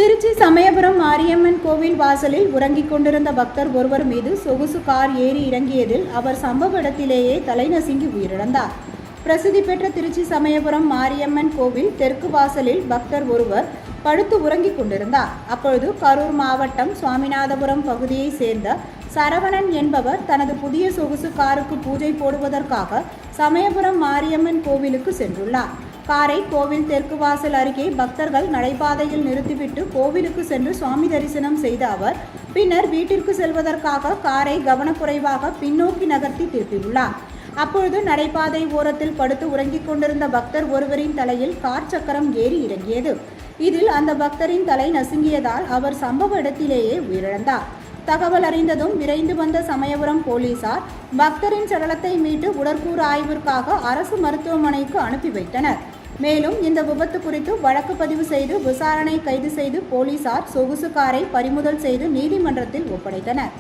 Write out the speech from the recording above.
திருச்சி சமயபுரம் மாரியம்மன் கோவில் வாசலில் உறங்கிக் கொண்டிருந்த பக்தர் ஒருவர் மீது சொகுசு கார் ஏறி இறங்கியதில் அவர் சம்பவ இடத்திலேயே தலைநசுங்கி உயிரிழந்தார். பிரசித்தி பெற்ற திருச்சி சமயபுரம் மாரியம்மன் கோவில் தெற்கு வாசலில் பக்தர் ஒருவர் படுத்து உறங்கிக் கொண்டிருந்தார். அப்பொழுது கரூர் மாவட்டம் சுவாமிநாதபுரம் பகுதியை சேர்ந்த சரவணன் என்பவர் தனது புதிய சொகுசு காருக்கு பூஜை போடுவதற்காக சமயபுரம் மாரியம்மன் கோவிலுக்கு சென்றுள்ளார். காரை கோவில் தெற்கு வாசல் அருகே பக்தர்கள் நடைபாதையில் நிறுத்திவிட்டு கோவிலுக்கு சென்று சுவாமி தரிசனம் செய்த அவர் பின்னர் வீட்டிற்கு செல்வதற்காக காரை கவனக்குறைவாக பின்னோக்கி நகர்த்தி திருப்பியுள்ளார். அப்பொழுது நடைபாதை ஓரத்தில் படுத்து உறங்கிக் கொண்டிருந்த பக்தர் ஒருவரின் தலையில் கார் சக்கரம் ஏறி இறங்கியது. இதில் அந்த பக்தரின் தலை நசுங்கியதால் அவர் சம்பவ இடத்திலேயே உயிரிழந்தார். தகவல் அறிந்ததும் விரைந்து வந்த சமயபுரம் போலீசார் பக்தரின் சடலத்தை மீட்டு உடற்கூறு ஆய்விற்காக அரசு மருத்துவமனைக்கு அனுப்பி வைத்தனர். மேலும் இந்த விபத்து குறித்து வழக்கு பதிவு செய்து விசாரணை கைது செய்து போலீசார் சொகுசு காரை பறிமுதல் செய்து நீதிமன்றத்தில் ஒப்படைத்தனர்.